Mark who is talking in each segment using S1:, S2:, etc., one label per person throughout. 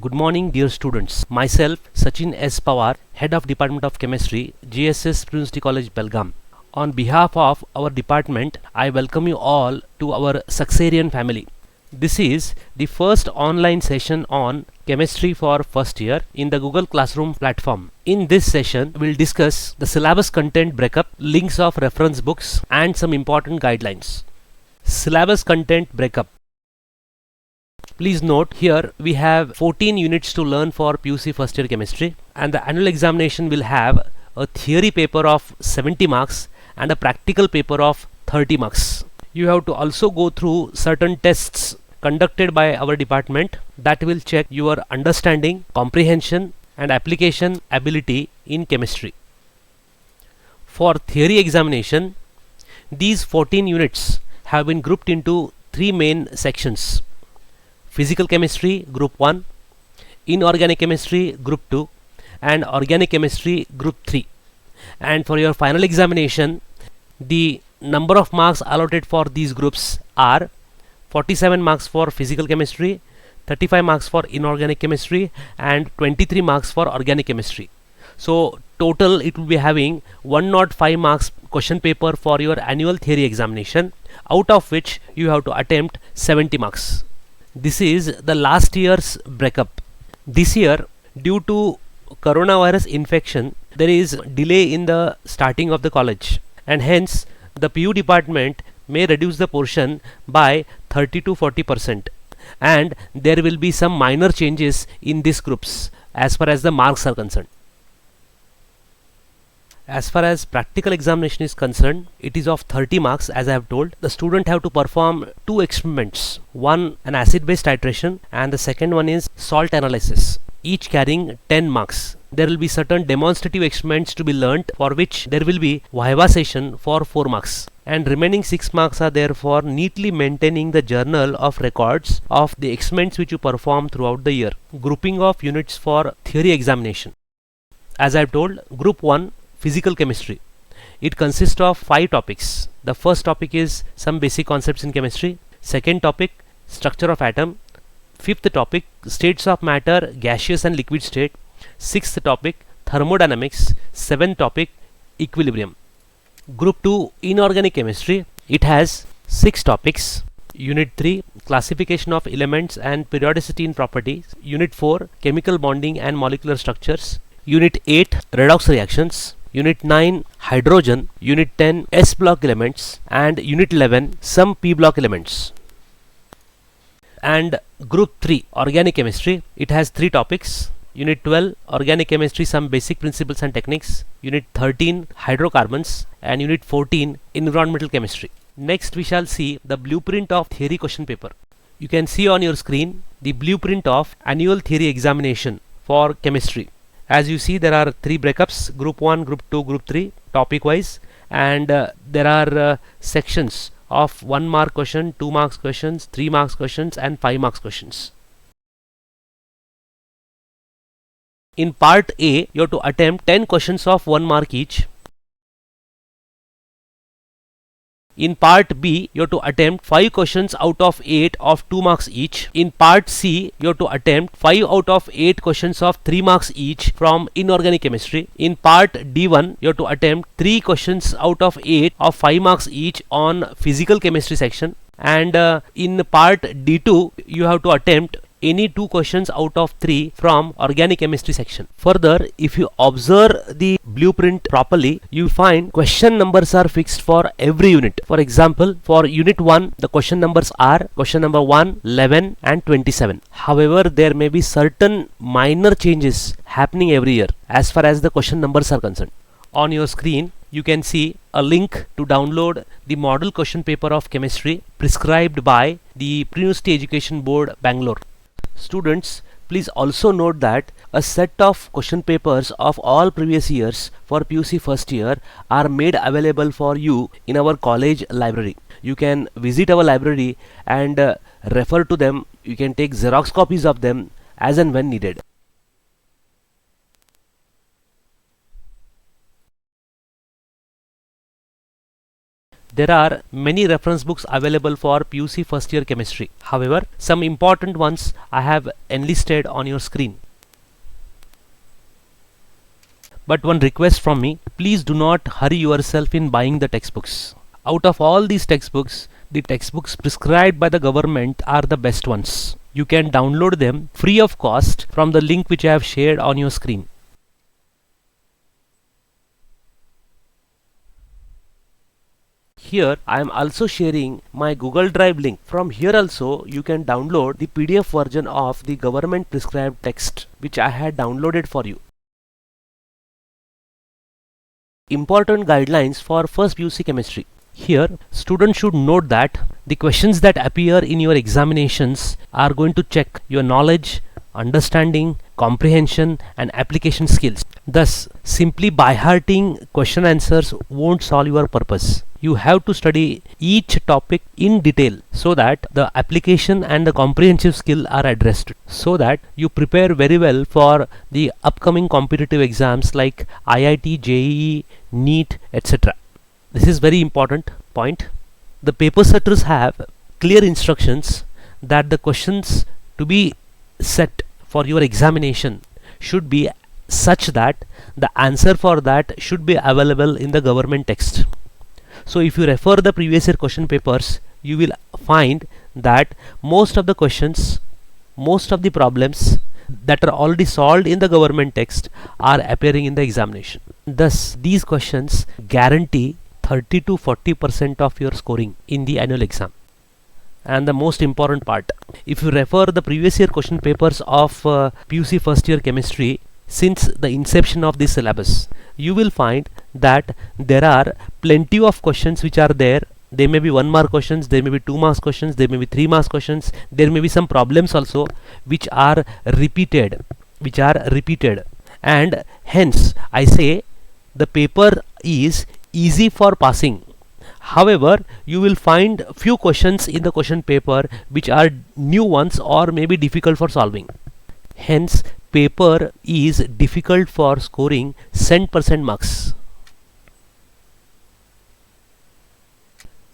S1: Good morning, dear students. Myself, Sachin S. Pawar, Head of Department of Chemistry, GSS University College, Belgaum. On behalf of our department, I welcome you all to our Succarian family. This is the first online session on chemistry for first year in the Google Classroom platform. In this session, we'll discuss the syllabus content breakup, links of reference books, and some important guidelines. Syllabus content breakup. Please note here we have 14 units to learn for PUC first year chemistry, and the annual examination will have a theory paper of 70 marks and a practical paper of 30 marks. You have to also go through certain tests conducted by our department that will check your understanding, comprehension and application ability in chemistry. For theory examination, these 14 units have been grouped into three main sections: Physical Chemistry Group 1, Inorganic Chemistry Group 2, and Organic Chemistry Group 3. And for your final examination, the number of marks allotted for these groups are 47 marks for Physical Chemistry, 35 marks for Inorganic Chemistry, and 23 marks for Organic Chemistry. So total it will be having 105 marks question paper for your annual theory examination, out of which you have to attempt 70 marks. This is the last year's breakup. This year, due to coronavirus infection, there is delay in the starting of the college, and hence the PU department may reduce the portion by 30 to 40%, and there will be some minor changes in these groups as far as the marks are concerned. As far as practical examination is concerned, it is of 30 marks. As I have told, the student have to perform two experiments, one an acid base titration and the second one is salt analysis, each carrying 10 marks. There will be certain demonstrative experiments to be learnt, for which there will be viva session for 4 marks, and remaining 6 marks are there for neatly maintaining the journal of records of the experiments which you perform throughout the year. Grouping of units for theory examination. As I have told, group 1, Physical Chemistry. It consists of 5 topics. The first topic is some basic concepts in chemistry. Second topic, structure of atom. Fifth topic, states of matter, gaseous and liquid state. Sixth topic, thermodynamics. Seventh topic, equilibrium. Group 2, Inorganic Chemistry. It has 6 topics. Unit 3, classification of elements and periodicity in properties. Unit 4, chemical bonding and molecular structures. Unit 8, redox reactions. Unit 9, hydrogen. Unit 10, S block elements, and Unit 11, some P block elements. And Group 3, Organic Chemistry. It has 3 topics. Unit 12, Organic Chemistry, some basic principles and techniques. Unit 13, hydrocarbons, and Unit 14, Environmental Chemistry. Next we shall see the blueprint of theory question paper. You can see on your screen the blueprint of annual theory examination for chemistry. As you see, there are 3 breakups: Group 1, Group 2, Group 3, topic wise, and there are sections of 1 mark question, 2 marks questions, 3 marks questions, and 5 marks questions. In part A, you have to attempt 10 questions of 1 mark each. In part B, you have to attempt 5 questions out of 8 of 2 marks each. In part C, you have to attempt 5 out of 8 questions of 3 marks each from Inorganic Chemistry. In part D1, you have to attempt 3 questions out of 8 of 5 marks each on Physical Chemistry section. And in part D2, you have to attempt any 2 questions out of 3 from Organic Chemistry section. Further, if you observe the blueprint properly, you find question numbers are fixed for every unit. For example, for Unit 1, the question numbers are question number 1, 11 and 27. However, there may be certain minor changes happening every year as far as the question numbers are concerned. On your screen, you can see a link to download the model question paper of chemistry prescribed by the Pre-University Education Board, Bangalore. Students, please also note that a set of question papers of all previous years for PUC first year are made available for you in our college library. You can visit our library and refer to them. You can take Xerox copies of them as and when needed. there are many reference books available for PUC first year chemistry. However, some important ones I have enlisted on your screen. But one request from me, please do not hurry yourself in buying the textbooks. Out of all these textbooks, the textbooks prescribed by the government are the best ones. You can download them free of cost from the link which I have shared on your screen. Here I am also sharing my Google Drive link. From here also you can download the PDF version of the government prescribed text which I had downloaded for you. Important guidelines for first PUC chemistry. Here, students should note that the questions that appear in your examinations are going to check your knowledge, understanding, comprehension and application skills. Thus, simply by-hearting question answers won't solve your purpose. You have to study each topic in detail so that the application and the comprehensive skill are addressed, so that you prepare very well for the upcoming competitive exams like IIT, JEE, NEET, etc. This is very important point. The paper setters have clear instructions that the questions to be set for your examination should be such that the answer for that should be available in the government text. So if you refer the previous year question papers, you will find that most of the questions, most of the problems that are already solved in the government text are appearing in the examination. Thus, these questions guarantee 30 to 40% of your scoring in the annual exam. And the most important part, if you refer the previous year question papers of PUC first year chemistry since the inception of this syllabus, you will find that there are plenty of questions which are there. They may be 1 mark questions, there may be 2 marks questions, there may be 3 marks questions, there may be some problems also which are repeated, and hence I say the paper is easy for passing. However, you will find few questions in the question paper which are new ones or maybe difficult for solving. Hence, paper is difficult for scoring 100% marks.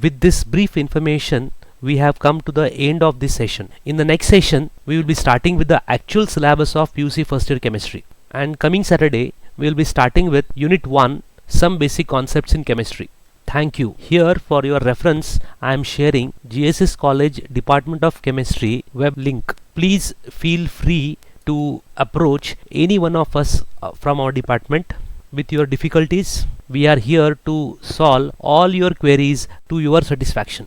S1: With this brief information, we have come to the end of this session. In the next session, we will be starting with the actual syllabus of PUC first year chemistry. And coming Saturday, we will be starting with Unit 1, some basic concepts in chemistry. Thank you. Here for your reference, I am sharing GSS College Department of Chemistry web link. Please feel free to approach any one of us from our department with your difficulties. We are here to solve all your queries to your satisfaction.